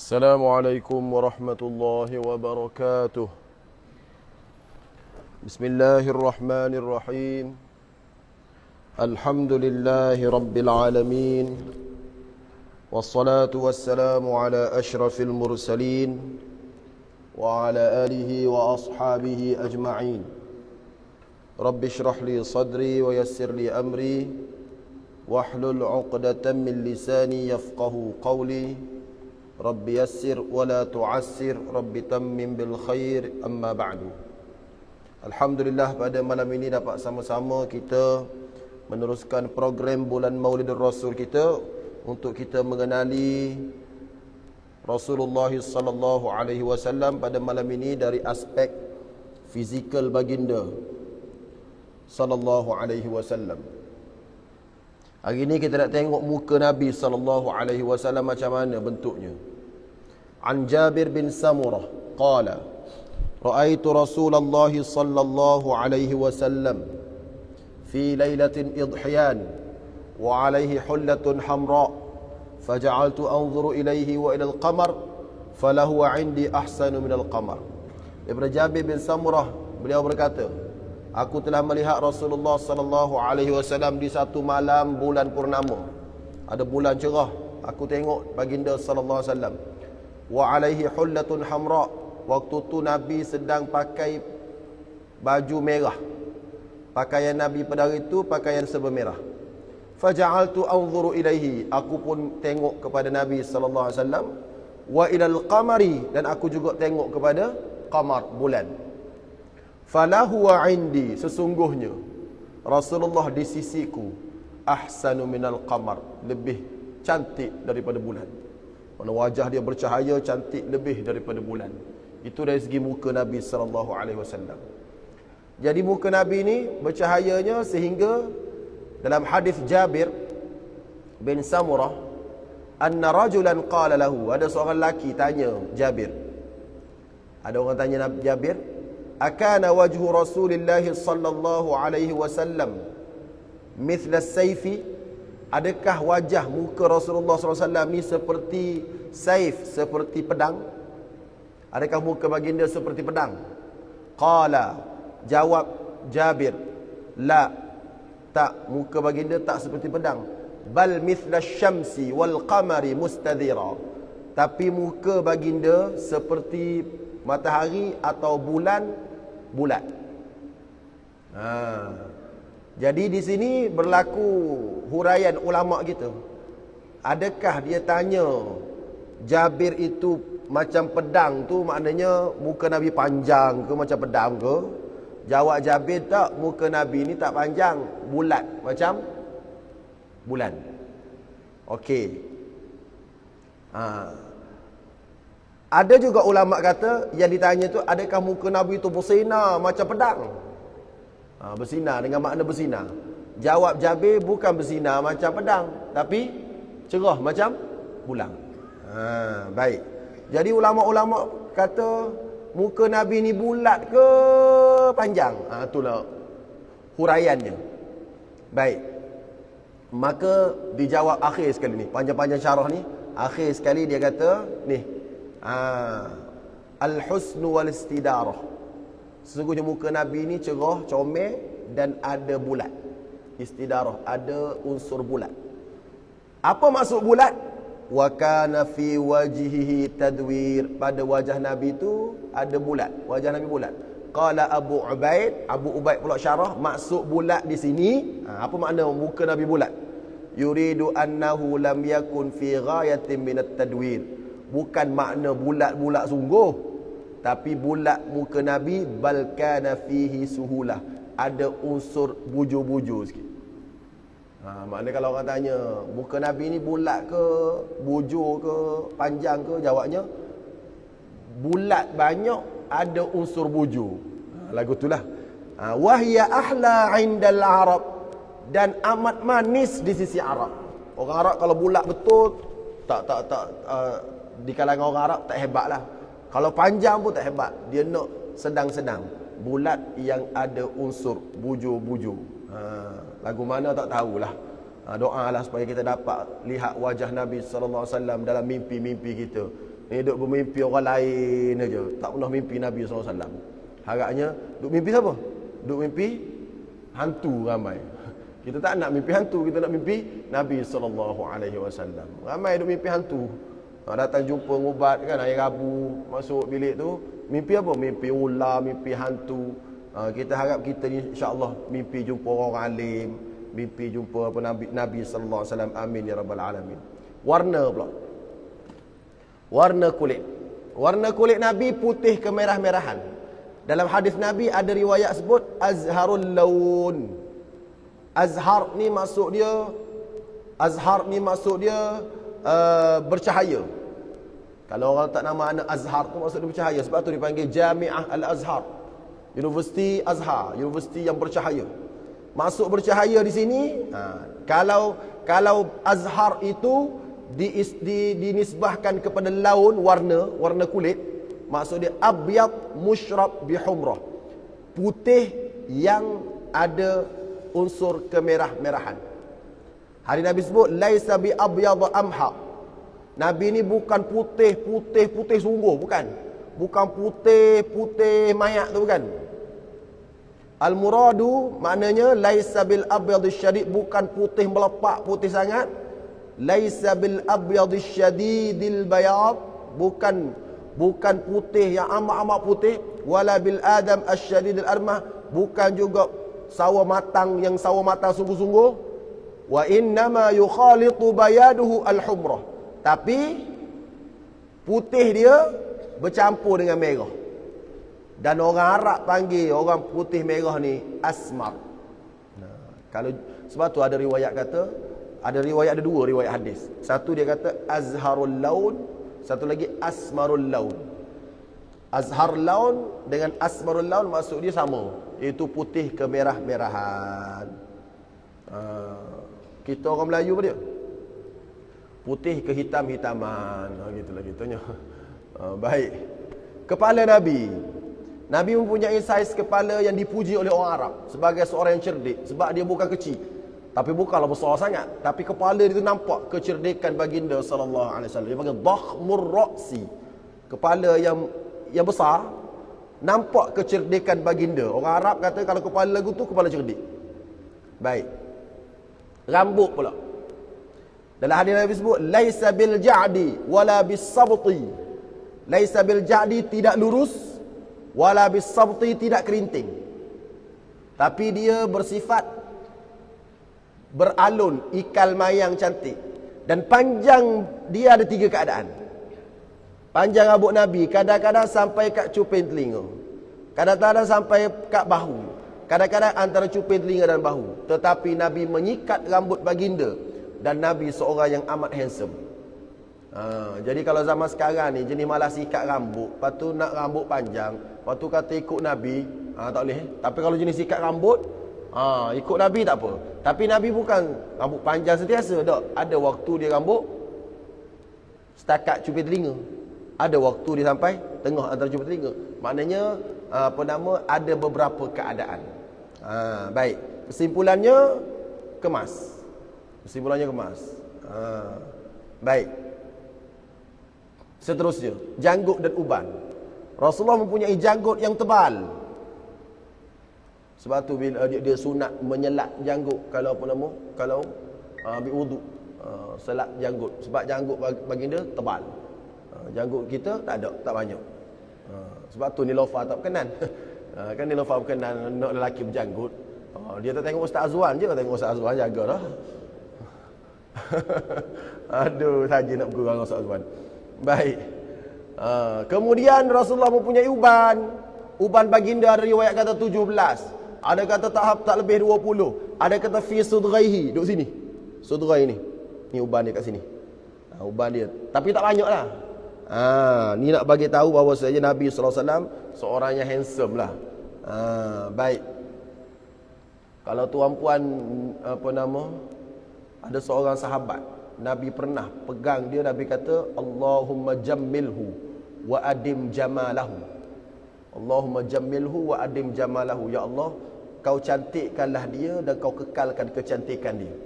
السلام عليكم ورحمة الله وبركاته. بسم الله الرحمن الرحيم. الحمد لله رب العالمين، والصلاة والسلام على أشرف المرسلين وعلى آله وأصحابه أجمعين. رب اشرح لي صدري ويسر لي أمري واحلل عقدة من لساني يفقه قولي. رب يسر ولا تعسر، رب تمم بالخير، أما بعد. Alhamdulillah, pada malam ini dapat sama-sama kita meneruskan program bulan Maulidur Rasul kita untuk kita mengenali Rasulullah sallallahu alaihi wasallam pada malam ini dari aspek fizikal baginda sallallahu alaihi wasallam. Hari ini kita nak tengok muka Nabi sallallahu alaihi wasallam macam mana bentuknya. An Jabir bin Samurah qala ra'aitu Rasulullah sallallahu alaihi wasallam fi lailatin idhiyan wa alaihi hullatun hamra faja'altu anzuru ilaihi wa ila al-qamar falahu 'indi ahsanu min al-qamar. Daripada Jabir bin Samurah, beliau berkata, aku telah melihat Rasulullah sallallahu alaihi wasallam di satu malam bulan purnama. Ada bulan cerah, aku tengok baginda sallallahu alaihi wasallam. Wa alaihi hullatun hamra. Waktu tu Nabi sedang pakai baju merah. Pakaian Nabi pada hari itu pakaian serba merah. Faja'altu anzuru ilaihi. Aku pun tengok kepada Nabi sallallahu alaihi wasallam. Wa ilal qamari, dan aku juga tengok kepada qamar, bulan. Falahu wa indi, sesungguhnya Rasulullah di sisiku ahsanu minal qamar, lebih cantik daripada bulan. Mana wajah dia bercahaya, cantik lebih daripada bulan. Itu dari segi muka Nabi sallallahu alaihi wasallam. Jadi muka Nabi ini bercahayanya sehingga dalam hadis Jabir bin Samurah, anna rajulan qala lahu, ada seorang lelaki tanya Jabir. Ada orang tanya Jabir, akana wajhu Rasulillah sallallahu alaihi wasallam mithla as-sayfi, adakah wajah muka Rasulullah sallallahu alaihi wasallam ni seperti saif, seperti pedang? Adakah muka baginda seperti pedang? Qala, jawab Jabir, la, tak, muka baginda tak seperti pedang. Bal mithla syamsi wal qamari mustadhira, tapi muka baginda seperti matahari atau bulan bulat. Jadi di sini berlaku huraian ulama kita. Adakah dia tanya Jabir itu macam pedang tu, maknanya muka Nabi panjang ke macam pedang ke? Jawab Jabir, tak, muka Nabi ni tak panjang, bulat macam bulan. Okey. Ada juga ulama kata yang ditanya tu, adakah muka Nabi tu bersinar macam pedang? Bersinar dengan makna bersinar. Jawab Jabir, bukan bersinar macam pedang, tapi cerah macam bulan. Baik. Jadi ulama-ulama kata muka Nabi ni bulat ke panjang? Itulah huraiannya. Baik. Maka dijawab akhir sekali ni, panjang-panjang syarah ni, akhir sekali dia kata ni, al-husnu wal istidarah. Sesungguhnya muka Nabi ni cerah, comel dan ada bulat. Istidarah, ada unsur bulat. Apa maksud bulat? Wa kana fi wajhihi tadwir, pada wajah Nabi tu ada bulat, wajah Nabi bulat. Qala Abu Ubaid pula syarah, maksud bulat di sini, apa makna muka Nabi bulat? Yuridu annahu lam yakun fi ghayatin min at-tadwir. Bukan makna bulat-bulat sungguh, tapi bulat muka Nabi bal kana fihi suhulah, ada unsur bujur-bujur sikit. Maknanya kalau orang tanya muka Nabi ni bulat ke, bujur ke, panjang ke, jawabnya bulat banyak, ada unsur bujur. Lagu itulah. Wahya ahla indal Arab, dan amat manis di sisi Arab. Orang Arab kalau bulat betul, tak di kalangan orang Arab tak hebat lah. Kalau panjang pun tak hebat. Dia nak sedang-sedang, bulat yang ada unsur bujur-bujur. Lagu mana tak tahulah. Doalah supaya kita dapat lihat wajah Nabi sallallahu alaihi wasallam dalam mimpi-mimpi kita. Ni duk bermimpi orang lain aja, tak pernah mimpi Nabi SAW. Harapnya duk mimpi siapa? Duk mimpi hantu ramai. Kita tak nak mimpi hantu, kita nak mimpi Nabi SAW. Ramai duk mimpi hantu. Datang jumpa ngubat kan hari Rabu, masuk bilik tu, mimpi apa? Mimpi ular, mimpi hantu. Kita harap kita ni insya-Allah mimpi jumpa orang alim, mimpi jumpa apa Nabi sallallahu alaihi wasallam. Amin ya rabbal alamin. Warna pula. Warna kulit. Warna kulit Nabi putih kemerah-merahan. Dalam hadis Nabi ada riwayat sebut azharul laun. Azhar ni maksud dia bercahaya. Kalau orang tak nama anak Azhar tu maksud dia bercahaya, sebab tu dipanggil Jami'ah Al-Azhar. Universiti Azhar, universiti yang bercahaya. Masuk bercahaya di sini, kalau Azhar itu dinisbahkan kepada laun, warna kulit, maksud dia abyad musyrab bihumrah. Putih yang ada unsur kemerah-merahan. Hari Nabi sebut laisa bi abyad amha. Nabi ni bukan putih sungguh, bukan. Bukan putih mayat tu, bukan. Al-muradu maknanya laisa bil abyadish syadid, bukan putih melepak, putih sangat. Laisa bil abyadish syadidil bayad, bukan putih yang amat-amat putih. Wala bil adam asyadidil armah, bukan juga sawo matang yang sawo matang sungguh-sungguh. Wa innama yukhalitu bayaduhu al-humrah, tapi putih dia bercampur dengan merah. Dan orang Arab panggil orang putih merah ni asmar. Kalau sebab tu ada riwayat ada dua riwayat hadis. Satu dia kata azharul laun, satu lagi asmarul laun. Azhar laun dengan asmarul laun maksud dia sama, iaitu putih kemerah-merahan. Kita orang Melayu apa dia? Putih kehitam-hitaman. Gitulah gitunya. Baik. Kepala Nabi mempunyai saiz kepala yang dipuji oleh orang Arab sebagai seorang yang cerdik, sebab dia bukan kecil, tapi bukanlah besar sangat, tapi kepala dia itu nampak kecerdikan baginda sallallahu alaihi wasallam. Dia panggil dakhmur ra'si. Kepala yang besar, nampak kecerdikan baginda. Orang Arab kata kalau kepala lagu tu kepala cerdik. Baik. Rambut pula. Dalam hadis Nabi sebut laisa bil ja'di wala bis sabti. Laisa bil ja'di tidak lurus, wala bis sabti tidak kerinting. Tapi dia bersifat beralun, ikal mayang cantik. Dan panjang dia ada 3 keadaan. Panjang rambut Nabi kadang-kadang sampai kat cuping telinga, kadang-kadang sampai kat bahu, kadang-kadang antara cuping telinga dan bahu. Tetapi Nabi menyikat rambut baginda, dan Nabi seorang yang amat handsome. Jadi kalau zaman sekarang ni jenis malas sikat rambut, lepas tu nak rambut panjang, lepas tu kata ikut Nabi, tak boleh. Tapi kalau jenis sikat rambut, ikut Nabi tak apa. Tapi Nabi bukan rambut panjang sentiasa, tak. Ada waktu dia rambut setakat cuping telinga, ada waktu dia sampai tengah antara cuping telinga. Maknanya ada beberapa keadaan. Baik. Kesimpulannya kemas. Baik. Seterusnya, janggut dan uban. Rasulullah mempunyai janggut yang tebal. Sebab tu bila dia sunat menyelat janggut kalau ambil wuduk, selat janggut. Sebab janggut baginda tebal. Janggut kita tak banyak. Sebab tu Nilofa tak berkenan. Kan Nilofa berkenan nak lelaki berjanggut. Dia tak tengok Ustaz Azwan je, tengok Ustaz Azwan jagalah. Aduh, saja nak bergurau Ustaz Azwan. Baik. Kemudian Rasulullah mempunyai uban. Uban baginda ada riwayat kata 17. Ada kata tak lebih 20. Ada kata fi sudghaihi, duduk sini. Sudghai ni. Ni uban dia kat sini. Uban dia. Tapi tak banyak lah. Ni nak bagi tahu bahawa saja Nabi sallallahu alaihi wasallam seorang yang handsome lah. Baik. Kalau tuan-puan ada seorang sahabat, Nabi pernah pegang dia, Nabi kata Allahumma jammilhu wa adim jamalahu. Allahumma jammilhu wa adim jamalahu. Ya Allah, kau cantikkanlah dia dan kau kekalkan kecantikan dia.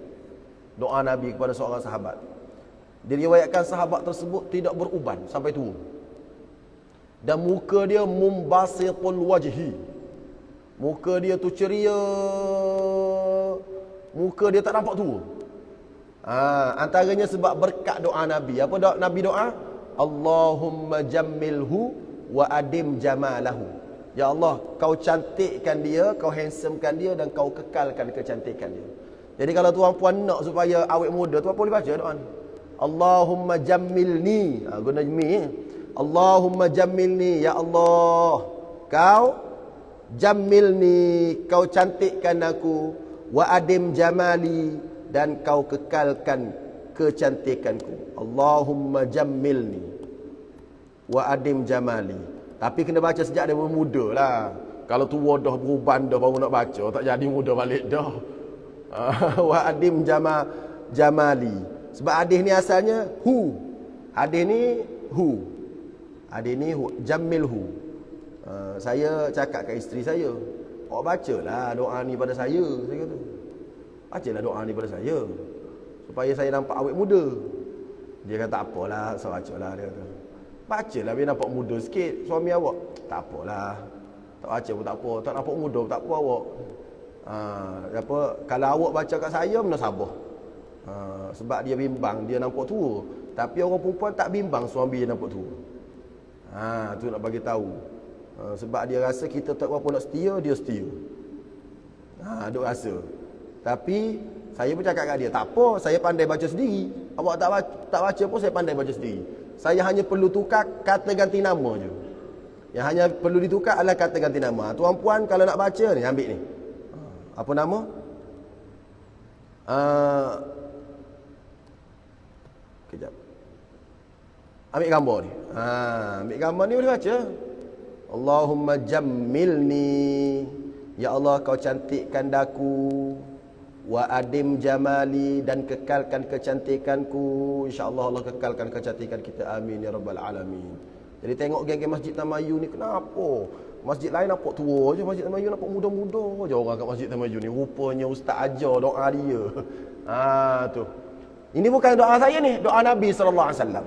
Doa Nabi kepada seorang sahabat. Diriwayatkan sahabat tersebut tidak beruban sampai tua. Dan muka dia mumbasitul wajhi. Muka dia tu ceria. Muka dia tak nampak tua. Antaranya sebab berkat doa Nabi. Apa doa Nabi doa? Allahumma jammilhu wa adim jamalahu. Ya Allah, kau cantikkan dia, kau handsomekan dia dan kau kekalkan kecantikan dia. Jadi kalau tuan puan nak supaya awet muda, tuan boleh baca doa ni. Allahumma jammilni. Guna mi. Allahumma jammilni, ya Allah, kau jammilni, kau cantikkan aku, wa adim jamali, dan kau kekalkan kecantikanku. Allahumma jammilni wa adim jamali. Tapi kena baca sejak dia muda lah. Kalau tua dah beruban dah baru nak baca, tak jadi muda balik dah. Wa adim jamali. Sebab hadis ni asalnya hu. Hadis ni hu. Hadis ni jammilhu. Saya cakap kat isteri saya, awak bacalah doa ni pada saya kata. Bacalah doa ni pada saya supaya saya nampak awet muda. Dia kata, tak apalah, saya bacalah, dia kata. Bacalah biar nampak muda sikit suami awak. Tak apalah, tak baca pun tak apa, tak nampak muda pun tak apa awak. Kalau awak baca kat saya, mana sabar. Sebab dia bimbang dia nampak tua. Tapi orang perempuan tak bimbang suami dia nampak tua. Tu nak bagi tahu. Sebab dia rasa kita tak berapa nak setia, dia setia. Duk rasa. Tapi saya pun cakap kat dia, tak apa, saya pandai baca sendiri. Awak tak baca pun saya pandai baca sendiri. Saya hanya perlu tukar kata ganti nama je. Yang hanya perlu ditukar adalah kata ganti nama. Tuan puan kalau nak baca ni, ambil ni. Apa nama? Kejap. Ambil gambar ni. Ambil gambar ni boleh baca. Allahumma jammilni. Ya Allah, kau cantikkan daku. Wa adim jamali, dan kekalkan kecantikanku. InsyaAllah Allah kekalkan kecantikan kita. Amin ya rabbal alamin. Jadi tengok geng-geng Masjid Tamayu ni, kenapa? Masjid lain nampak tua je, Masjid Tamayu nampak muda-muda je orang kat Masjid Tamayu ni. Rupanya ustaz ajar doa dia. Tu. Ini bukan doa saya ni, doa Nabi SAW.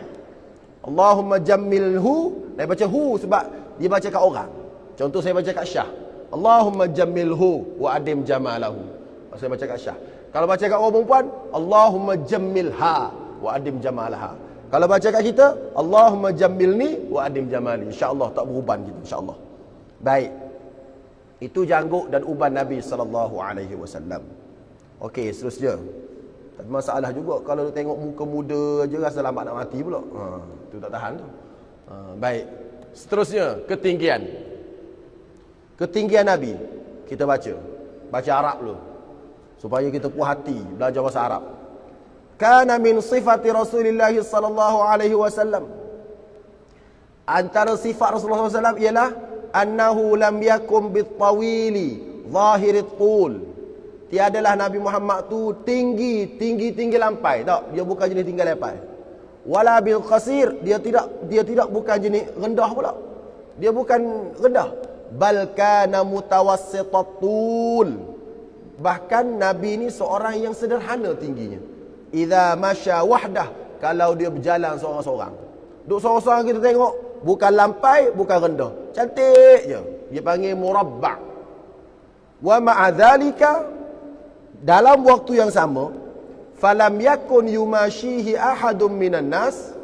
Allahumma jammilhu. Saya baca hu sebab dia baca kat orang. Contoh saya baca kat Syah, Allahumma jammilhu wa adim jamalahu. Saya baca kat Syah. Kalau baca kat orang perempuan, Allahumma jammilha wa adim jamalaha. Kalau baca kat kita, Allahumma jammilni wa adim jamali. InsyaAllah tak beruban kita, insyaAllah. Baik. Itu janggut dan uban Nabi SAW. Okey, seterusnya. Tak masalah juga kalau tengok muka muda je rasa lambat nak mati pula. Tu tak tahan tu. Baik. Seterusnya, ketinggian. Ketinggian Nabi. Kita baca. Baca Arab dulu. Supaya kita puas hati belajar bahasa Arab. Kana min sifati Rasulullah sallallahu alaihi wasallam. Antara sifat Rasulullah SAW ialah annahu lam yakum bitawili zahirit tul. Tiadalah Nabi Muhammad tu tinggi lampai. Tak, dia bukan jenis tinggi lampai. Wala bil qasir, dia tidak bukan jenis rendah pula. Dia bukan rendah. Bal kana mutawassitatul. Bahkan Nabi ni seorang yang sederhana tingginya. Idza masya wahdah, kalau dia berjalan seorang-seorang. Duk seorang-seorang kita tengok, bukan lampai, bukan rendah. Cantik je. Dia panggil murabba'. Wa ma'a dhalika, dalam waktu yang sama, falam yakun yumashihi ahadun minan nas,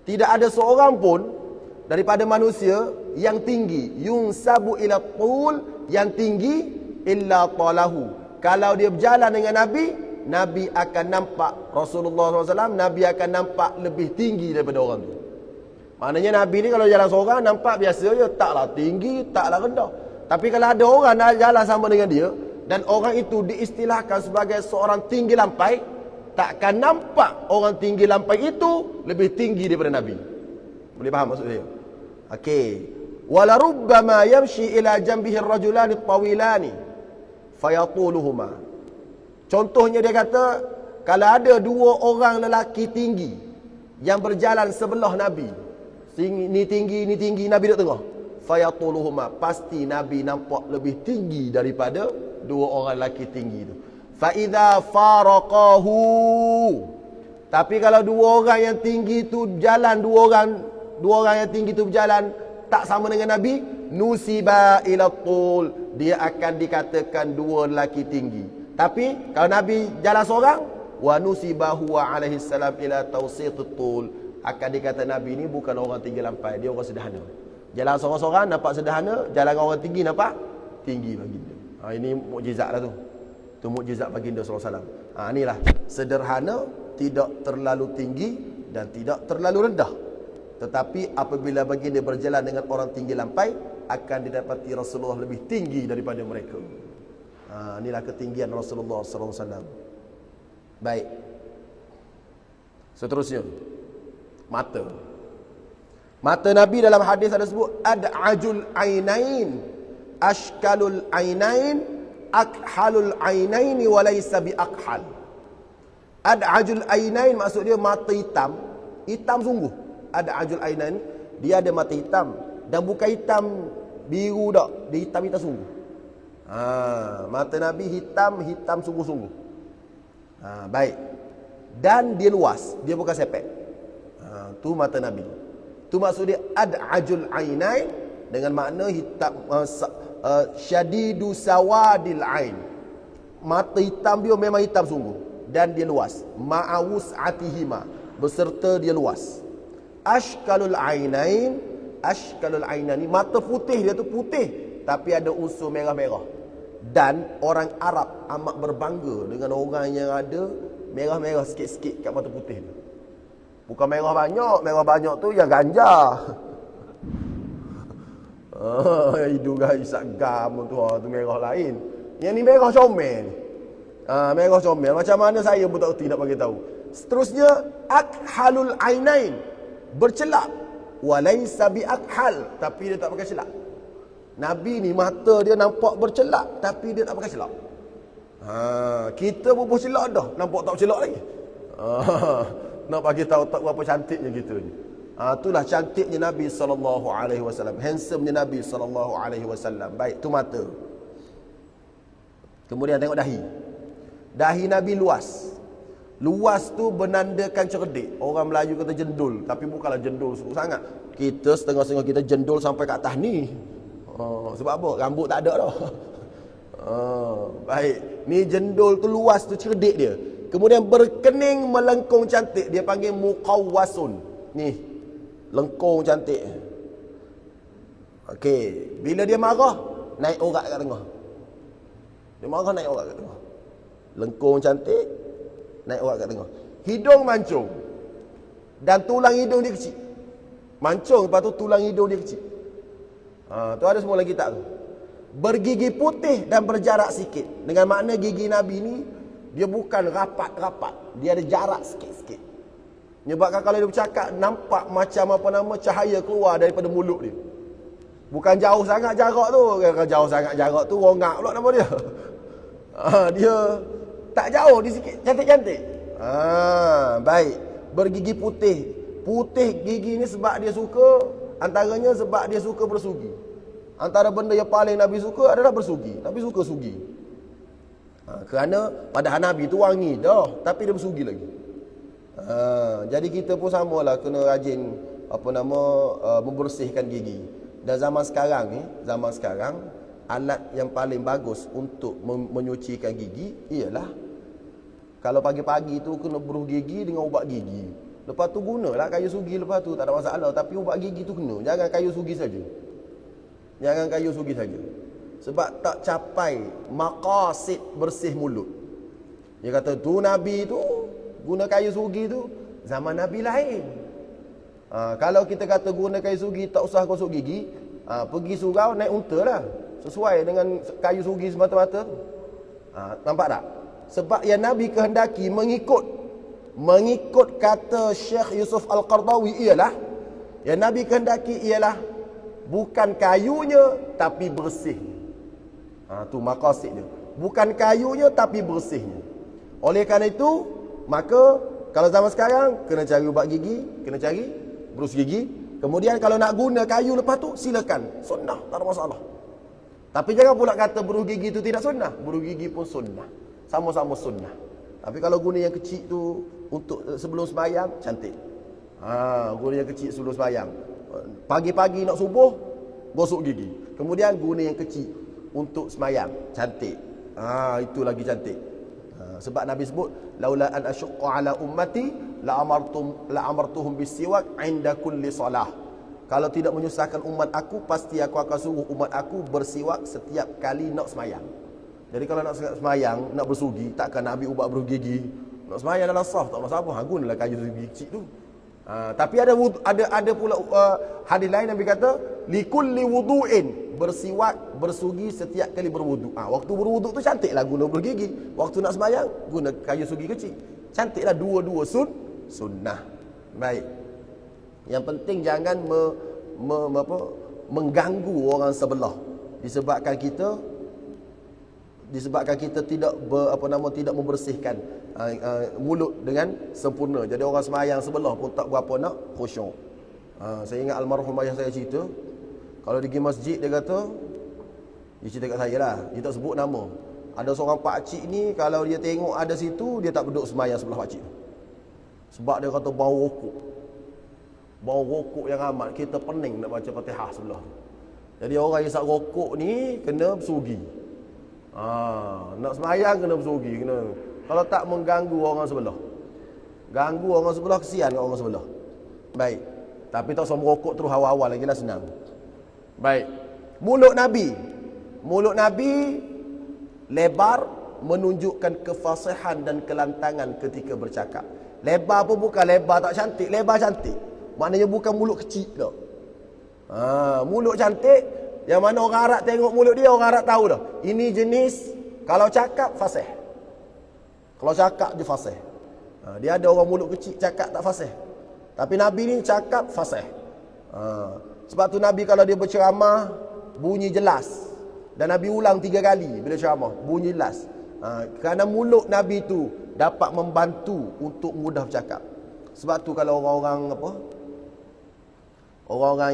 tidak ada seorang pun daripada manusia yang tinggi, yunsabu ila tul, yang tinggi, illa talahu. Kalau dia berjalan dengan Nabi akan nampak Rasulullah SAW, Nabi akan nampak lebih tinggi daripada orang tu. Maknanya Nabi ni kalau jalan seorang nampak biasa je, taklah tinggi, taklah rendah. Tapi kalau ada orang nak jalan sama dengan dia, dan orang itu diistilahkan sebagai seorang tinggi lampai, takkan nampak orang tinggi lampai itu lebih tinggi daripada Nabi. Boleh faham maksud saya? Okey. Wala rubbama yamshi ila janbihi ar-rajulani at-tawilani fayatuluhuma. Contohnya dia kata, kalau ada dua orang lelaki tinggi yang berjalan sebelah Nabi, ni tinggi, Nabi duduk tengah, fayatuluhuma, pasti Nabi nampak lebih tinggi daripada dua orang lelaki tinggi itu. Fa idza faraqahu, Tapi kalau dua orang yang tinggi tu berjalan, dua orang yang tinggi tu berjalan tak sama dengan Nabi, nusiba ila tul, dia akan dikatakan dua lelaki tinggi. Tapi kalau Nabi jalan seorang, wa nusiba huwa alaihi salam ila tawsitut tul, akan dikata Nabi ni bukan orang tinggi lampai, dia orang sederhana. Jalan seorang-seorang nampak sederhana, jalan orang tinggi nampak tinggi baginda. Ini mukjizat lah tu. Tu mukjizat baginda sallallahu alaihi wasallam. Inilah sederhana, tidak terlalu tinggi dan tidak terlalu rendah. Tetapi apabila baginda berjalan dengan orang tinggi lampai, akan didapati Rasulullah lebih tinggi daripada mereka. Inilah ketinggian Rasulullah sallallahu alaihi wasallam. Baik. Seterusnya, mata. Mata Nabi dalam hadis ada sebut ad'ajul ainain, ashkalul ainain, akhalul ainaini wa laysa bi akhal. Ad'ajul ainain maksud dia mata hitam, hitam sungguh. Ad'ajul ainain, dia ada mata hitam dan bukan hitam biru dak, dia hitam sungguh. Mata Nabi hitam sungguh-sungguh. Baik. Dan dia luas, dia bukan sepet. Tu mata Nabi. Tu maksud dia ad'ajul ainain dengan makna hitam, syadidu sawadil ain. Mata hitam dia memang hitam sungguh dan dia luas. Ma'awus atihima, beserta dia luas. Ashkalul ainain, ashkalul ainani, mata putih dia tu putih tapi ada unsur merah-merah. Dan orang Arab amat berbangga dengan orang yang ada merah-merah sikit-sikit kat mata putih tu. Bukan merah banyak tu yang ganja. Hidung isap gam tu merah lain. Yang ni merah comel. Merah comel. Macam mana saya pun tak reti nak bagi tahu. Seterusnya akhalul ainain, bercelak. Walaysa bi akhal, tapi dia tak pakai celak. Nabi ni mata dia nampak bercelak tapi dia tak pakai celak. Kita pun bercelak dah, nampak tak bercelak lagi. Nak bagi tahu tak berapa cantiknya kita ni. Itulah cantiknya Nabi sallallahu alaihi wasallam, handsome-nya Nabi sallallahu alaihi wasallam. Baik, tu mata. Kemudian tengok dahi. Dahi Nabi luas. Luas tu menandakan cerdik. Orang Melayu kata jendul, tapi bukanlah jendul sangat. Kita setengah-setengah kita jendul sampai kat atas ni. Sebab apa? Rambut tak ada dah. Baik. Ni jendul tu luas tu cerdik dia. Kemudian berkening melengkung cantik, dia panggil muqawwasun. Ni lengkung cantik. Okey, bila dia marah naik orat kat tengah. Dia marah naik orat kat tengah. Lengkung cantik, naik orat kat tengah. Hidung mancung dan tulang hidung dia kecil. Mancung, lepas tu tulang hidung dia kecil. Tu ada semua dalam kitab tu. Bergigi putih dan berjarak sikit. Dengan makna gigi Nabi ni dia bukan rapat-rapat, dia ada jarak sikit-sikit. Menyebabkan kalau dia bercakap nampak macam cahaya keluar daripada mulut dia. Bukan jauh sangat jarak tu. Kalau jauh sangat jarak tu rongak pula nama dia. Dia tak jauh, dia sikit cantik-cantik. Baik. Bergigi putih. Putih gigi ni sebab dia suka, antaranya sebab dia suka bersugi. Antara benda yang paling Nabi suka adalah bersugi. Nabi suka sugi. Kerana padahal Nabi tu wangi dah, tapi dia bersugi lagi. Jadi kita pun samalah kena rajin membersihkan gigi. Dan zaman sekarang alat yang paling bagus untuk menyucikan gigi ialah kalau pagi-pagi tu kena beruh gigi dengan ubat gigi. Lepas tu gunalah kayu sugi, lepas tu tak ada masalah, tapi ubat gigi tu kena. Jangan kayu sugi saja. Sebab tak capai maqasid bersih mulut. Dia kata tu Nabi tu guna kayu sugi tu zaman Nabi lain. Kalau kita kata guna kayu sugi tak usah gosok gigi, pergi surau naik unta lah, sesuai dengan kayu sugi semata-mata tu. Nampak tak? Sebab yang Nabi kehendaki mengikut kata Syekh Yusuf Al-Qardawi ialah yang Nabi kehendaki ialah bukan kayunya tapi bersih. Tu maqasid dia. Bukan kayunya tapi bersihnya. Oleh kerana itu, maka kalau zaman sekarang kena cari ubat gigi, kena cari berus gigi. Kemudian kalau nak guna kayu lepas tu silakan. Sunnah, tak ada masalah. Tapi jangan pula kata berus gigi itu tidak sunnah. Berus gigi pun sunnah. Sama-sama sunnah. Tapi kalau guna yang kecil tu untuk sebelum sembahyang, cantik. Guna yang kecil sebelum sembahyang. Pagi-pagi nak subuh, gosok gigi. Kemudian guna yang kecil untuk sembahyang, cantik. Itu lagi cantik. Sebab Nabi sebut, laula an asyqa ala ummati la amartuhum bisiwak 'inda kulli salah. Kalau tidak menyusahkan umat aku, pasti aku akan suruh umat aku bersiwak setiap kali nak sembahyang. Jadi kalau nak sembahyang, nak bersugi, takkan nak ambil ubat bersugi gigi. Nak sembahyang dalam saf, tak masalah apa. Gunalah kayu gigi kecil tu. Tapi ada pula hadis lain Nabi kata, likulli wudu'in, bersiwak, bersugi setiap kali berwuduk. Waktu berwuduk tu cantiklah guna bergigi. Waktu nak sembahyang, guna kayu sugi kecil. Cantiklah dua-dua sunnah. Baik. Yang penting jangan mengganggu orang sebelah. Disebabkan kita tidak tidak membersihkan mulut dengan sempurna. Jadi orang sembahyang sebelah pun tak berapa nak khusyuk. Saya ingat almarhum ayah saya cerita, kalau dia pergi masjid, dia kata, dia cerita kat saya lah, dia tak sebut nama. Ada seorang pakcik ni, kalau dia tengok ada situ, dia tak duduk sembahyang sebelah pakcik tu. Sebab dia kata bau rokok yang amat, kita pening nak baca Fatihah sebelah tu. Jadi orang yang isap rokok ni kena bersugi. Nak sembahyang kena bersugi, kena. Kalau tak mengganggu orang sebelah. Ganggu orang sebelah, kesian kat orang sebelah. Baik. Tapi tak usah merokok terus awal-awal lagi lah, senang. Baik. Mulut Nabi lebar, menunjukkan kefasihan dan kelantangan ketika bercakap. Lebar pun bukan lebar tak cantik, lebar cantik. Maknanya bukan mulut kecil dah. Mulut cantik, yang mana orang Arab tengok mulut dia, orang Arab tahu dah. Ini jenis kalau cakap fasih. Kalau cakap dia fasih. Dia ada orang mulut kecil cakap tak fasih. Tapi Nabi ni cakap fasih. Sebab tu Nabi kalau dia berceramah, bunyi jelas. Dan Nabi ulang 3 kali bila ceramah, bunyi jelas. Kerana mulut Nabi tu dapat membantu untuk mudah bercakap. Sebab tu kalau orang-orang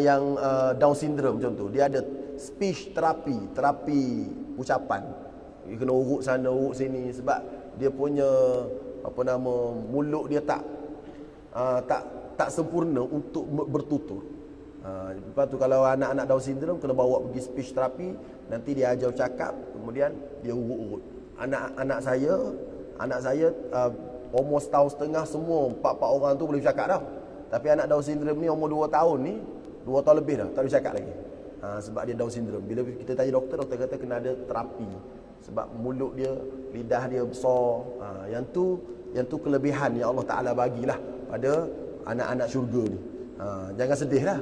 yang Down syndrome macam tu, dia ada speech terapi ucapan. Dia kena urut sana, urut sini, sebab dia punya mulut dia tak sempurna untuk bertutur. Lepas tu kalau anak-anak Down syndrome kena bawa pergi speech terapi, nanti dia ajar cakap, kemudian dia urut-urut. Anak saya umur setahun setengah, semua 4 orang tu boleh bercakap dah. Tapi anak Down syndrome ni umur 2 tahun ni, 2 tahun lebih dah, tak boleh cakap lagi. Sebab dia Down syndrome. Bila kita tanya doktor kata kena ada terapi. Sebab mulut dia, lidah dia besar. Yang tu kelebihan yang Allah Ta'ala bagilah pada anak-anak syurga ni. Jangan sedih lah.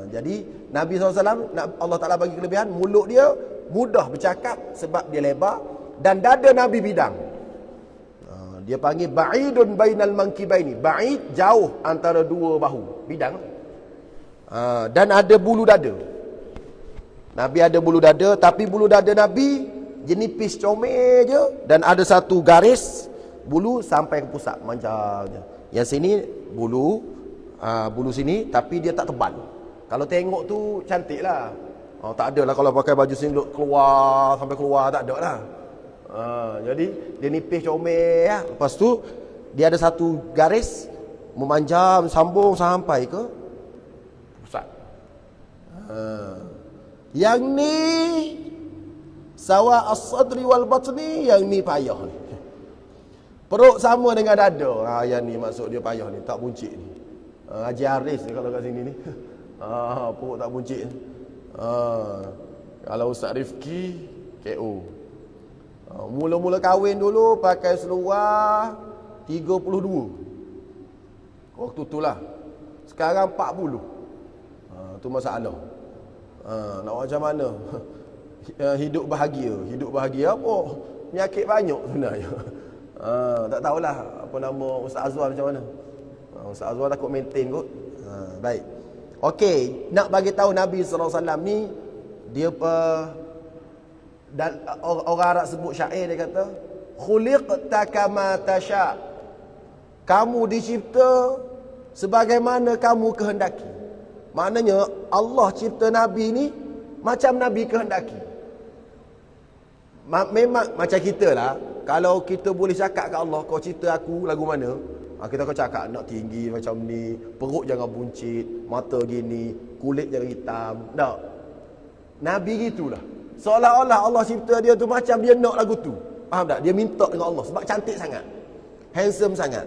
Jadi Nabi SAW, Allah Ta'ala bagi kelebihan, mulut dia mudah bercakap sebab dia lebar. Dan dada Nabi bidang. Dia panggil ba'idun bainal mankibaini. Ba'id, jauh antara 2 bahu. Bidang. Dan ada bulu dada. Nabi ada bulu dada, tapi bulu dada Nabi jenipis comel je, dan ada satu garis bulu sampai ke pusat, manjang je. Yang sini bulu sini, tapi dia tak tebal. Kalau tengok tu cantik lah. Tak ada lah kalau pakai baju singlet sampai keluar, tak ada lah. Jadi dia nipis comel lah. Lepas tu dia ada satu garis memanjang, sambung sampai ke pusat. Yang ni sawa as-sadri wal batni, yang ni payah ni. Perut sama dengan dada. Yang ni maksud dia payah ni, tak buncit ni. Haji Haris ni kalau kat sini ni. Perut tak buncit. Kalau Ustaz Rifki KO. Mula-mula kahwin dulu pakai seluar 32. Waktu tu lah. Sekarang 40. Tu masalah. Nak macam mana? Hidup bahagia apa? Penyakit banyak sebenarnya. Tak tahulah apa nama Ustaz Azwar macam mana. Ustaz Azwar takut maintain kot. Baik. Okey, nak bagi tahu Nabi SAW ni dia dan orang Arab sebut syair, dia kata khuliqta kama tasha. Kamu dicipta sebagaimana kamu kehendaki. Maknanya Allah cipta Nabi ni macam Nabi kehendaki. Memang macam kita lah, Kalau kita boleh cakap kat Allah, kau cerita aku lagu mana? Kita kau cakap nak tinggi macam ni, perut jangan buncit, mata gini, kulit jangan hitam. Tak. Nabi gitulah. Seolah-olah Allah cipta dia tu macam dia nak lagu tu. Faham tak? Dia minta dengan Allah sebab cantik sangat. Handsome sangat.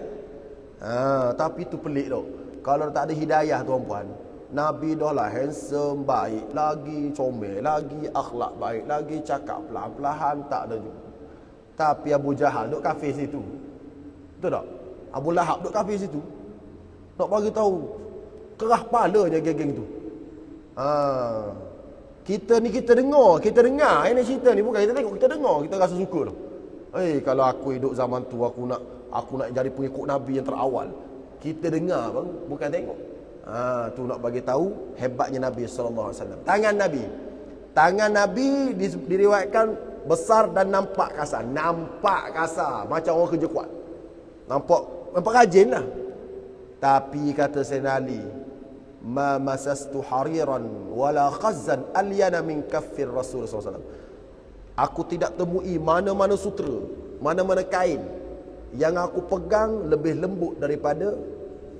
Tapi tu pelik tau. Kalau tak ada hidayah tuan-puan, Nabi dah lah handsome, baik, lagi comel, lagi akhlak baik, lagi cakap pelan-pelan, tak ada juga. Tapi Abu Jahal duk kafir situ. Betul tak? Abu Lahab duk kafir situ. Nak bagi tahu kerah palanya geng-geng tu. Kita ni kita dengar ini cerita ni, bukan kita tengok, kita dengar, kita rasa suka lah. Kalau aku hidup zaman tu, aku nak jadi pengikut Nabi yang terawal. Kita dengar bang, bukan tengok. Tu nak bagi tahu hebatnya Nabi sallallahu alaihi wasallam. Tangan Nabi diriwayatkan besar dan nampak kasar. Nampak kasar macam orang kerja kuat. Nampak rajin lah. Tapi kata Sayyidina Ali, ma masastu hariran wala khazzan alyana min kaffir Rasul sallallahu alaihi wasallam. Aku tidak temui mana-mana sutera, mana-mana kain yang aku pegang lebih lembut daripada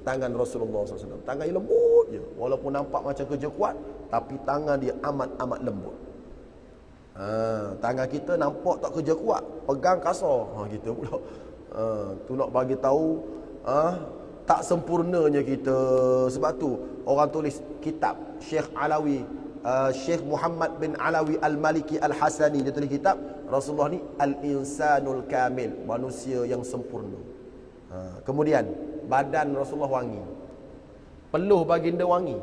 tangan Rasulullah SAW. Tangan dia lembut je. Walaupun nampak macam kerja kuat, tapi tangan dia amat-amat lembut. Tangan kita nampak tak kerja kuat, pegang kasar. Kita pula. Tu nak bagi tahu tak sempurnanya kita. Sebab tu orang tulis kitab Syekh Alawi, Syekh Muhammad bin Alawi Al-Maliki Al-Hasani, dia tulis kitab Rasulullah ni Al-Insanul Kamil, manusia yang sempurna. Kemudian badan Rasulullah wangi, peluh baginda wangi.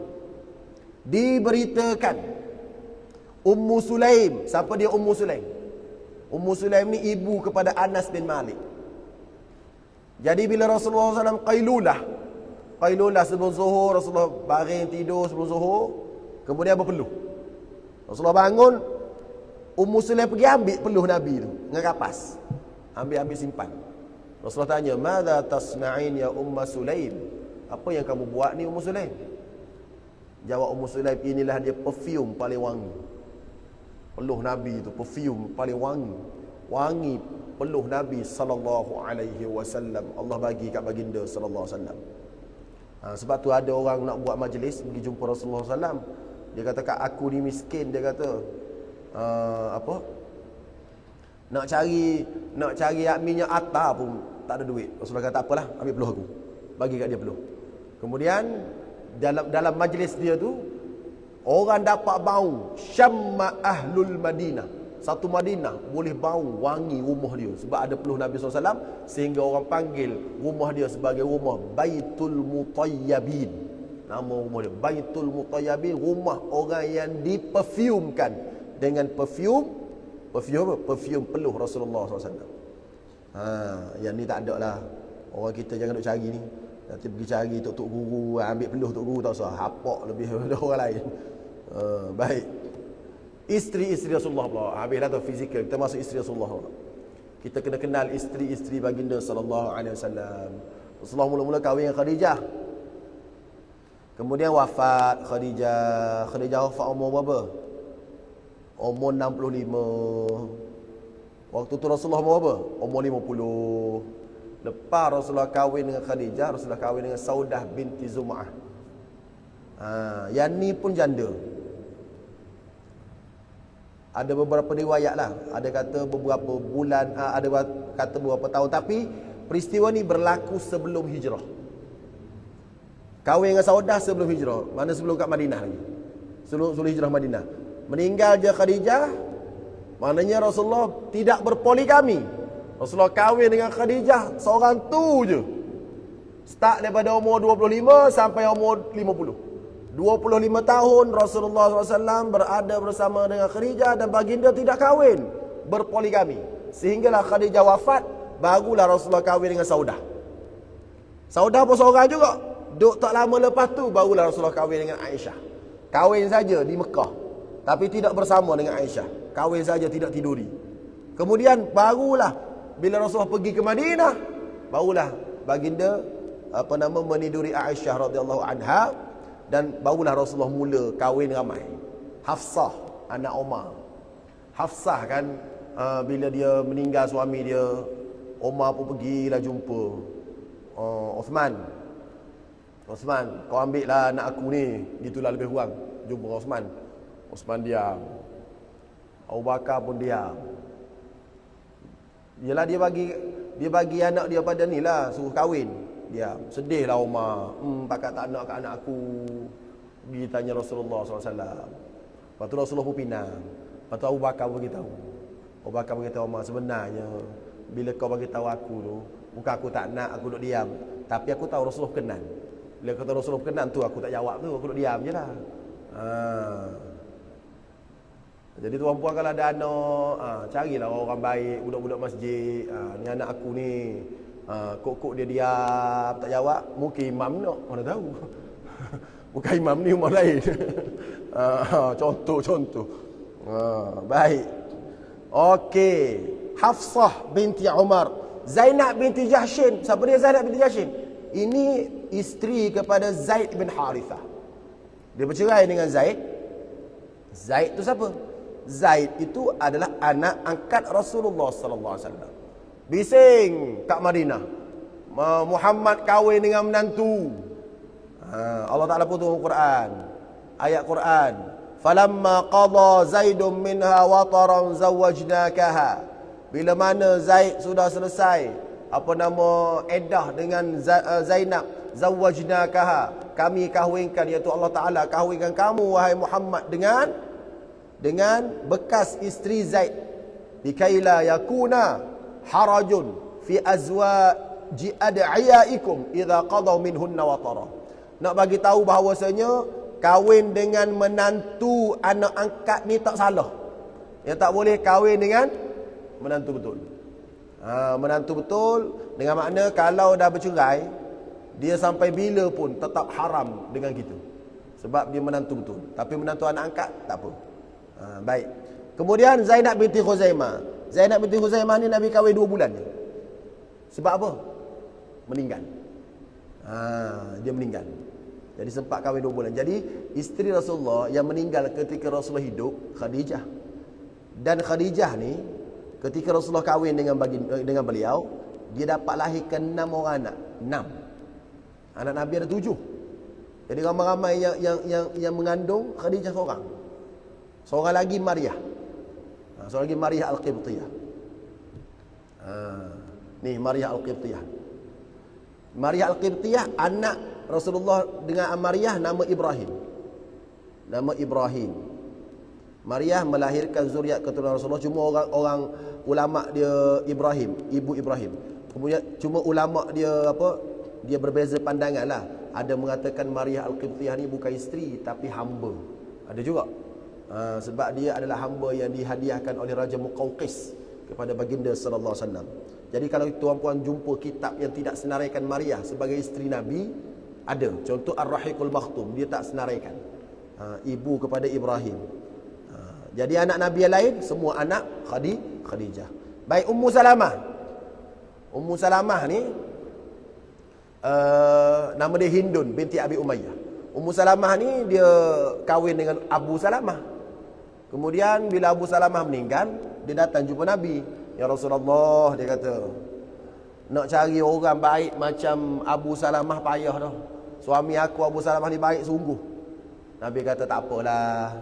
Diberitakan Ummu Sulaim. Siapa dia Ummu Sulaim? Ummu Sulaim ni ibu kepada Anas bin Malik. Jadi bila Rasulullah SAW Qailulah sebelum zuhur, Rasulullah baring tidur sebelum zuhur, kemudian berpeluh. Rasulullah bangun, Ummu Sulaim pergi ambil peluh Nabi tu dengan kapas. Ambil simpan. Rasulullah tanya, "Madza tasna'in ya Ummu Sulaim?" Apa yang kamu buat ni Ummu Sulaim? Jawab Ummu Sulaim, inilah dia perfume paling wangi. Peluh Nabi tu perfume paling wangi. Wangi peluh Nabi sallallahu alaihi wasallam. Allah bagi kat baginda sallallahu alaihi wasallam. Sebab tu ada orang nak buat majlis pergi jumpa Rasulullah SAW. Dia kata, "Kak, aku ni miskin." Dia kata, Nak cari minyak atar pun tak ada duit. Rasulullah kata, "Tak apalah, ambil peluh aku." Bagi kat dia peluh. Kemudian dalam majlis dia tu, orang dapat bau syamma ahlul Madinah. Satu Madinah boleh bau wangi rumah dia sebab ada peluh Nabi SAW, sehingga orang panggil rumah dia sebagai rumah Baitul Mutayyabin. Nama rumah dia Baitul Mutayyabin, rumah orang yang diperfumekan dengan perfume peluh Rasulullah SAW. Yang ni tak ada lah. Orang kita jangan duk cari ni. Nanti pergi cari tok guru, ambil peluh tok guru tak usah, hapak lebih daripada orang lain. Baik. Isteri-isteri Rasulullah pula. Habislah tu fizikal. Kita masuk isteri Rasulullah. Kita kena kenal isteri-isteri baginda sallallahu alaihi wasallam. Rasulullah mula-mula kahwin dengan Khadijah. Kemudian wafat Khadijah. Khadijah wafat umur berapa? Umur 65. Waktu tu Rasulullah umur berapa? Umur 50. Lepas Rasulullah kahwin dengan Khadijah, Rasulullah kahwin dengan Saudah binti Zum'ah. Yang ni pun janda. Ada beberapa riwayat lah. Ada kata beberapa bulan, ada kata beberapa tahun. Tapi peristiwa ni berlaku sebelum hijrah. Kahwin dengan Saudah sebelum hijrah. Mana sebelum kat Madinah lagi. Sebelum hijrah Madinah. Meninggal je Khadijah, maknanya Rasulullah tidak berpoligami. Rasulullah kahwin dengan Khadijah seorang tu je. Start daripada umur 25 sampai umur 50. 25 tahun Rasulullah SAW berada bersama dengan Khadijah dan baginda tidak kahwin, berpoligami. Sehinggalah Khadijah wafat, barulah Rasulullah kahwin dengan Saudah. Saudah pun seorang juga. Duk tak lama lepas tu barulah Rasulullah kahwin dengan Aisyah. Kahwin saja di Mekah, tapi tidak bersama dengan Aisyah. Kahwin saja, tidak tiduri. Kemudian barulah bila Rasulullah pergi ke Madinah, barulah baginda meniduri Aisyah radhiyallahu anha, dan barulah Rasulullah mula kahwin ramai. Hafsah anak Umar. Hafsah kan bila dia meninggal suami dia, Umar pun pergilah jumpa Osman, kau ambil lah anak aku ni. Gitulah lebih kurang jumpa Osman. Osman diam, Abu Bakar pun diam. Yalah, dia bagi anak dia pada ni lah, suruh kahwin. Diam. Sedih lah Umar. Pakat tak nak kat anak aku. Pergi tanya Rasulullah SAW. Lepas tu Rasulullah pun pinang. Lepas tu Abu Bakar beritahu. Abu Bakar beritahu Umar, sebenarnya bila kau beritahu aku tu, bukan aku tak nak, aku duduk diam. Tapi aku tahu Rasulullah berkenan. Bila kata Rasulullah berkenan tu, aku tak jawab tu, aku duduk diam je lah. Jadi tuan-puan kalau ada anak, carilah orang baik, budak-budak masjid. Ni anak aku ni, kok dia diam, tak jawab. Mungkin imam nak, mana tahu. Bukan imam ni, imam lain. Contoh. Baik. Okey. Hafsah binti Umar, Zainab binti Jahshin. Siapa dia Zainab binti Jahshin? Ini isteri kepada Zaid bin Harithah. Dia bercerai dengan Zaid. Zaid tu siapa? Zaid itu adalah anak angkat Rasulullah sallallahu alaihi wasallam. Bising kat Madinah, Muhammad kahwin dengan menantu. Allah Taala pun turun Quran, ayat Quran, falamma qada Zaidun minha wataran zawwajnakaha. Bila mana Zaid sudah selesai iddah dengan Zainab, zawwajnakaha, kami kahwinkan, iaitu Allah Taala kahwinkan kamu wahai Muhammad dengan bekas isteri Zaid, likaila yakuna harajun fi azwaji ad'iyaikum idza qadaw minhunna watara. Nak bagi tahu bahawasanya kahwin dengan menantu anak angkat ni tak salah. Yang tak boleh kahwin dengan menantu betul. Menantu betul dengan makna kalau dah bercerai, dia sampai bila pun tetap haram dengan kita, sebab dia menantu betul. Tapi menantu anak angkat tak apa. Baik. Kemudian Zainab binti Khuzaimah. Zainab binti Khuzaimah ni Nabi kahwin 2 bulan je. Sebab apa? Meninggal. Dia meninggal. Jadi sempat kahwin 2 bulan. Jadi isteri Rasulullah yang meninggal ketika Rasulullah hidup, Khadijah. Dan Khadijah ni ketika Rasulullah kahwin dengan beliau, dia dapat lahirkan 6 orang anak. 6. Anak Nabi ada 7. Jadi ramai-ramai yang mengandung, Khadijah seorang. Seorang lagi Maryah. Seorang lagi Maryah Al-Qibtiyah. Ni Maryah Al-Qibtiyah. Maryah Al-Qibtiyah anak Rasulullah dengan Maryah nama Ibrahim. Nama Ibrahim. Maryah melahirkan zuriat keturunan Rasulullah. Cuma orang ulama dia Ibrahim, ibu Ibrahim. Kemudian cuma ulama dia dia berbeza pandangan lah. Ada mengatakan Maryah Al-Qibtiyah ni bukan isteri tapi hamba. Ada juga. Sebab dia adalah hamba yang dihadiahkan oleh Raja Muqawqis kepada baginda sallallahu alaihi wasallam. Jadi kalau tuan-puan jumpa kitab yang tidak senaraikan Maryah sebagai isteri Nabi, ada. Contoh Ar-Rahiqul Makhtum, dia tak senaraikan. Ibu kepada Ibrahim. Jadi anak Nabi yang lain semua anak Khadijah. Baik, Ummu Salamah. Ummu Salamah ni nama dia Hindun binti Abi Umayyah. Ummu Salamah ni dia kahwin dengan Abu Salamah. Kemudian bila Abu Salamah meninggal, dia datang jumpa Nabi. Ya Rasulullah, dia kata, nak cari orang baik macam Abu Salamah payah dah. Suami aku Abu Salamah ni baik sungguh. Nabi kata tak apalah.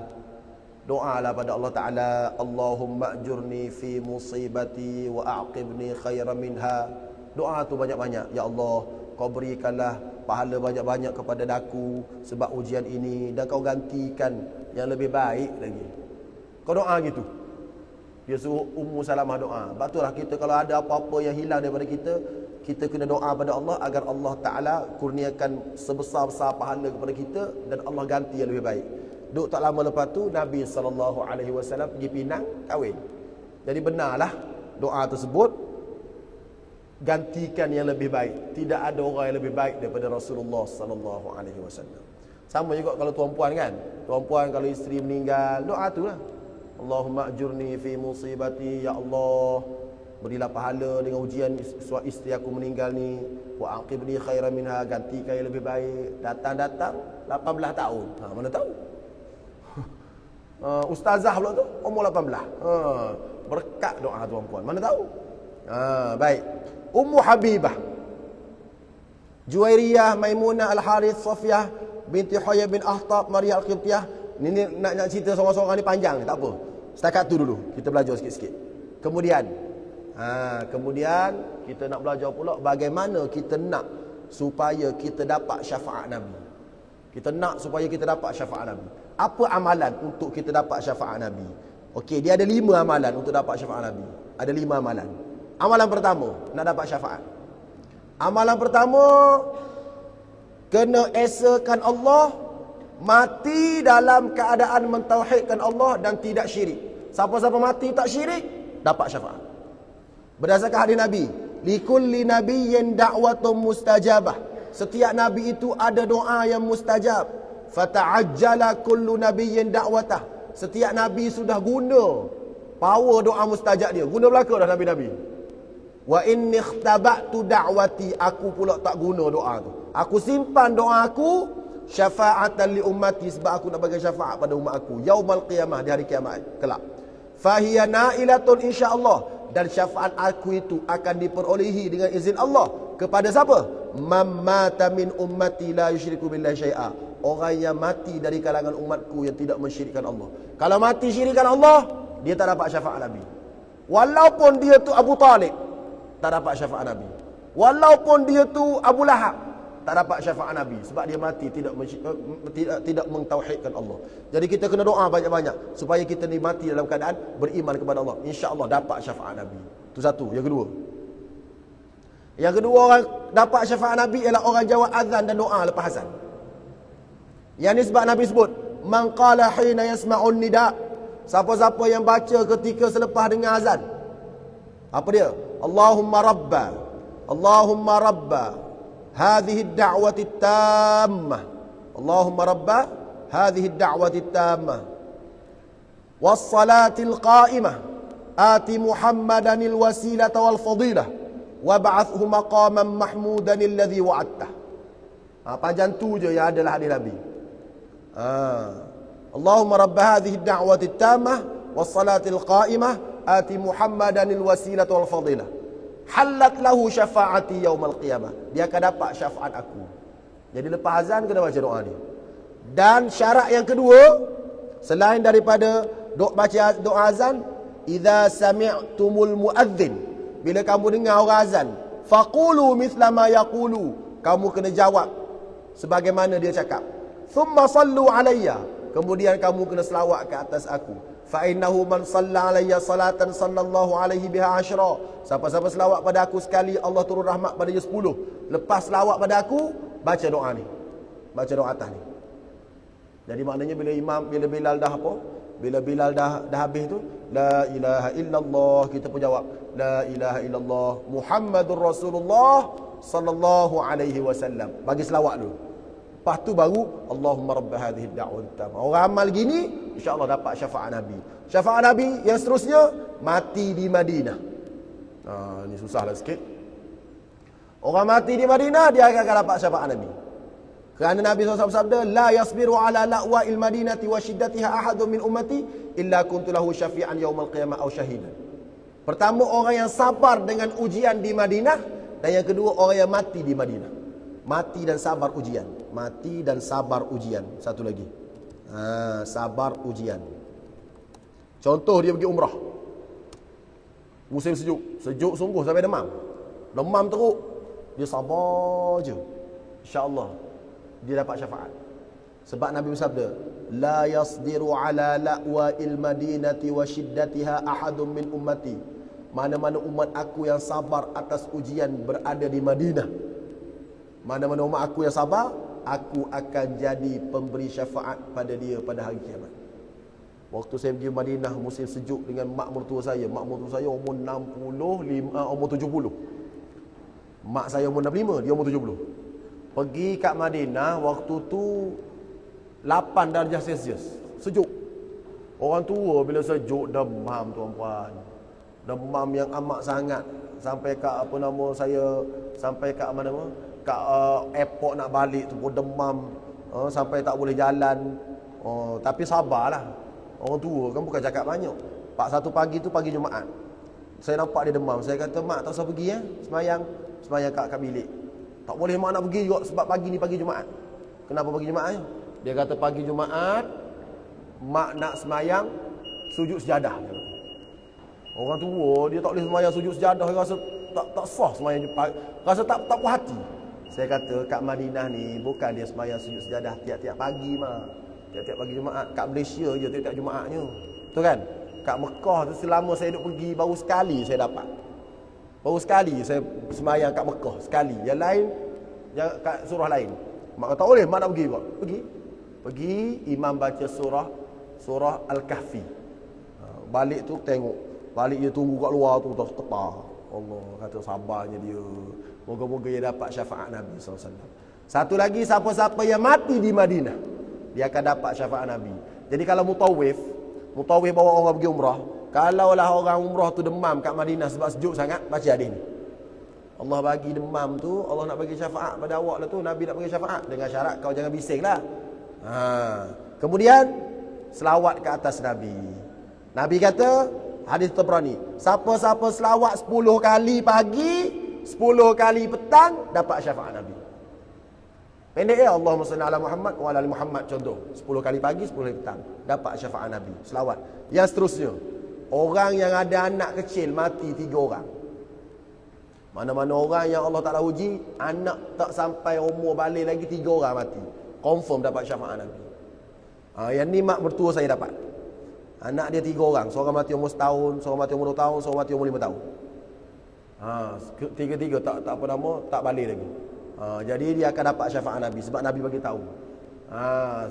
Doalah pada Allah Ta'ala, Allahumma ajurni fi musibati wa aqibni khairan minha. Doa tu banyak-banyak. Ya Allah, kau berikanlah pahala banyak-banyak kepada daku sebab ujian ini, dan kau gantikan yang lebih baik lagi. Kau doa gitu. Dia suruh Ummu Salamah doa. Betullah kita kalau ada apa-apa yang hilang daripada kita, kita kena doa pada Allah agar Allah Ta'ala kurniakan sebesar-besar pahala kepada kita dan Allah ganti yang lebih baik. Duk tak lama lepas tu Nabi SAW pergi Pinang kahwin. Jadi benarlah doa tersebut, gantikan yang lebih baik. Tidak ada orang yang lebih baik daripada Rasulullah SAW. Sama juga kalau tuan-puan kan. Tuan-puan kalau isteri meninggal, doa tu lah. Allahumma ajurni fi musibati, ya Allah, berilah pahala dengan ujian isteri aku meninggal ni, wa aqibni khairan minha, gantikan yang lebih baik. Datang 18 tahun. Mana tahu. Ustazah pula tu umur 18. Berkat doa tuan-puan. Mana tahu? Baik. Ummu Habibah, Juwairiyah, Maimunah, Al-Harith, Safiyah binti Huyai bin Akhtab, Maria Al-Qibtiyah. Ini nak cerita seorang-seorang ni panjang, tak apa. Setakat tu dulu. Kita belajar sikit-sikit. Kemudian kita nak belajar pula bagaimana kita nak supaya kita dapat syafaat Nabi. Kita nak supaya kita dapat syafaat Nabi. Apa amalan untuk kita dapat syafaat Nabi? Okey, dia ada 5 amalan untuk dapat syafaat Nabi. Ada 5 amalan. Amalan pertama, nak dapat syafaat. Amalan pertama, kena esakan Allah, mati dalam keadaan mentauhidkan Allah dan tidak syirik. Siapa-siapa mati tak syirik, dapat syafaat. Berdasarkan hadis Nabi, likulli nabiyyin da'watun mustajabah. Setiap nabi itu ada doa yang mustajab. Fata'ajjala kullu nabiyyin da'watah. Setiap nabi sudah guna power doa mustajab dia. Guna belaka dah nabi-nabi. Wa inni ikhtaba'tu da'wati, aku pula tak guna doa tu. Aku simpan doa aku syafa'atan li ummati, sebab aku nak bagi syafaat pada umat aku yaumal qiyamah, di hari kiamat kelak. Fahiya na'ilatun insyaallah, dan syafaat aku itu akan diperolehi dengan izin Allah kepada siapa? Man mata min ummati la yusyriku billahi syai'a. Orang yang mati dari kalangan umatku yang tidak mensyirikkan Allah. Kalau mati syirikkan Allah, dia tak dapat syafaat Nabi. Walaupun dia tu Abu Talib, tak dapat syafaat Nabi. Walaupun dia tu Abu Lahab, tak dapat syafaat Nabi, sebab dia mati tidak mentauhidkan Allah. Jadi kita kena doa banyak-banyak supaya kita ni mati dalam keadaan beriman kepada Allah. Insya-Allah dapat syafaat Nabi. Itu satu. Yang kedua orang dapat syafaat Nabi ialah orang jawab azan dan doa lepas azan. Yang ni sebab Nabi sebut, man qala hina yasma'un nida. Siapa-siapa yang baca ketika selepas dengar azan. Apa dia? Allahumma rabba hadhihi ad-da'wati at-tammah. Allahumma rabba hadhihi ad-da'wati at-tammah was-salati al-qa'imah ati Muhammadan al-wasilata wal-fadilah wab'athhu maqaman mahmudan alladhi wa'adtah. Panjang tu je yang adalah hadis Nabi. Allahumma rabba hadhihi ad-da'wati at-tammah was-salati al-qa'imah ati Muhammadan al-wasilata wal-fadilah halat lahu syafaati yaumal qiyamah. Dia akan dapat syafaat aku. Jadi lepas azan kena baca doa ni. Dan syarat yang kedua, selain daripada baca doa azan, idza sami'tumul muadzin, bila kamu dengar orang azan, faqulu mithla ma yaqulu, kamu kena jawab sebagaimana dia cakap. Thumma sallu alayya, kemudian kamu kena selawat ke atas aku. Fa innahu man shalla alayya salatan sallallahu alaihi biha asyra. Siapa-siapa selawat pada aku sekali, Allah turun rahmat pada dia 10. Lepas selawat pada aku, baca doa ni. Baca doa atas ni. Jadi maknanya bila Bilal dah apa? Bila Bilal dah habis tu, la ilaha illallah, kita pun jawab la ilaha illallah Muhammadur Rasulullah sallallahu alaihi wasallam. Bagi selawat dulu. Lepas tu baru Allahumma rabb hadhihi ad-da'wati at-tammah. Orang amal gini insya-Allah dapat syafaat Nabi. Syafaat Nabi yang seterusnya mati di Madinah. Ini susahlah sikit. Orang mati di Madinah dia akan dapat syafaat Nabi. Kerana Nabi SAW sabda, la yasbiru ala la'wa'il madinati wa shiddatiha ahadun min ummati illa kuntu lahu syafi'an yaumal qiyamah aw syahidan. Pertama, orang yang sabar dengan ujian di Madinah, dan yang kedua orang yang mati di Madinah. Mati dan sabar ujian. Mati dan sabar ujian. Satu lagi. Sabar ujian. Contoh dia pergi umrah. Musim sejuk. Sejuk sungguh sampai demam. Demam teruk. Dia sabar je. InsyaAllah dia dapat syafaat. Sebab Nabi bersabda, la yasdiru ala la'wa'il madinati wa shiddatiha ahadun min ummati. Mana-mana umat aku yang sabar atas ujian berada di Madinah. Mana-mana umat aku yang sabar, aku akan jadi pemberi syafaat pada dia pada hari kiamat. Waktu saya pergi Madinah musim sejuk dengan mak mertua saya. Mak mertua saya umur 70. Mak saya umur 65, dia umur 70. Pergi kat Madinah waktu tu 8 darjah Celsius. Sejuk. Orang tua bila sejuk demam tuan-puan. Demam yang amat sangat. Sampai kat sampai kat mana nama? Kat airport nak balik tu pun demam, sampai tak boleh jalan. Tapi sabarlah. Orang tua kan bukan cakap banyak. Pak satu pagi tu pagi Jumaat. Saya nampak dia demam. Saya kata, mak tak usah pergi ya, semayang kat bilik. Tak boleh mak nak pergi juga sebab pagi ni pagi Jumaat. Kenapa pagi Jumaat ya? Dia kata pagi Jumaat mak nak semayang sujud sejadah. Orang tua dia tak boleh semayang sujud sejadah, dia rasa tak sah semayang, rasa tak puas hati. Saya kata kat Madinah ni bukan dia semayang sujud sejadah tiap-tiap pagi mah. Tiap-tiap pagi Jumaat. Kat Malaysia je tiap-tiap Jumaatnya. Betul kan? Kat Mekah tu selama saya duduk pergi baru sekali saya dapat. Baru sekali saya semayang kat Mekah sekali. Yang lain yang kat surah lain. Mak kata tak boleh, mak nak pergi juga. Pergi imam baca surah Al-Kahfi. Balik tu tengok. Balik dia tunggu kat luar tu tak ketar. Allah kata sabarnya dia. Moga-moga dia dapat syafaat Nabi SAW. Satu lagi, siapa-siapa yang mati di Madinah, dia akan dapat syafaat Nabi. Jadi kalau mutawif bawa orang pergi umrah, kalaulah orang umrah tu demam kat Madinah sebab sejuk sangat, baca hadis ni. Allah bagi demam tu, Allah nak bagi syafaat pada awak lah tu. Nabi nak bagi syafaat dengan syarat kau jangan bising lah. Kemudian selawat ke atas Nabi. Nabi kata, hadis Tabrani, siapa-siapa selawat 10 kali pagi, 10 kali petang, dapat syafaat Nabi. Pendek ya, Allahumma salli ala Muhammad wa ala ali Muhammad, contoh 10 kali pagi, 10 kali petang, dapat syafaat Nabi. Selawat. Yang seterusnya, orang yang ada anak kecil mati 3 orang. Mana-mana orang yang Allah Ta'ala uji, anak tak sampai umur balik lagi 3 orang mati, confirm dapat syafaat Nabi. Yang ni mak mertua saya dapat. Anak dia 3 orang, seorang mati umur setahun, seorang mati umur 2 tahun, seorang mati umur 5 tahun. Tiga-tiga tak apa nama, tak balik lagi. Jadi dia akan dapat syafaat Nabi sebab Nabi bagi tahu.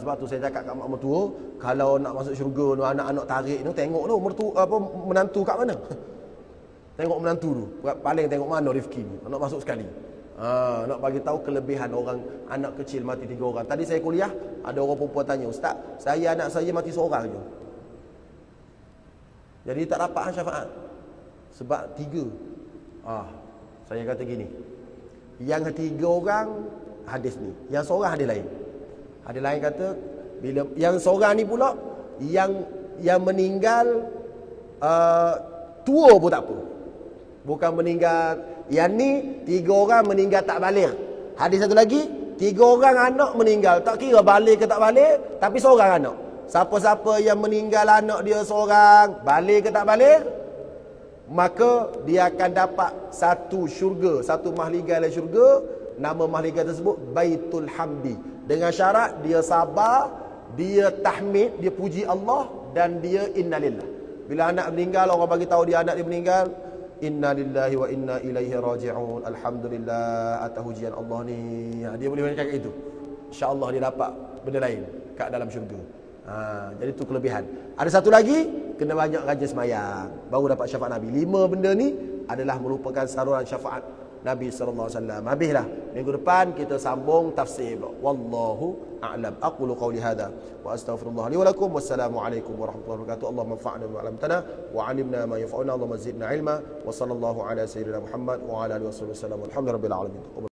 Sebab tu saya cakap kat mak mertua, kalau nak masuk syurga, anak-anak tarik tu tengok tu menantu kat mana. Tengok menantu tu, paling tengok mana rezeki ni, nak masuk sekali. Nak bagi tahu kelebihan orang anak kecil mati 3 orang. Tadi saya kuliah, ada orang perempuan tanya, "Ustaz, anak saya mati seorang je." Jadi tak dapat syafaat sebab 3. Saya kata gini, yang 3 orang hadis ni, yang seorang hadis lain. Hadis lain kata bila yang seorang ni pula yang meninggal tua pun tak apa. Bukan meninggal, yang ni 3 orang meninggal tak balik. Hadis satu lagi, 3 orang anak meninggal, tak kira balik ke tak balik, tapi seorang anak. Siapa-siapa yang meninggal anak dia seorang, balik ke tak balik, maka dia akan dapat satu syurga, satu mahligai dalam syurga. Nama mahligai tersebut Baitul Hamdi. Dengan syarat dia sabar, dia tahmid, dia puji Allah, dan dia innalillah. Bila anak meninggal, orang bagi tahu dia anak dia meninggal, innalillahi wa inna ilaihi raji'un, alhamdulillah atas ujian Allah ni. Dia boleh cakap itu, insya-Allah dia dapat benda lain kat dalam syurga. Jadi itu kelebihan. Ada satu lagi, kena banyak rajin semayang baru dapat syafaat Nabi. 5 benda ni adalah merupakan saluran syafaat Nabi sallallahu alaihi wasallam. Habislah. Minggu depan kita sambung tafsir. Wallahu a'lam. Aqulu qawli hadha wa astaghfirullah li wa lakum. Wassalamualaikum warahmatullahi wabarakatuh. Allahumma anfa'na bima 'allamtana wa 'allimna ma yanfa'una. Allahumma zidna ilma. Wa sallallahu ala sayyidina Muhammad wa ala alihi wasallam. Alhamdulillahirabbil alamin.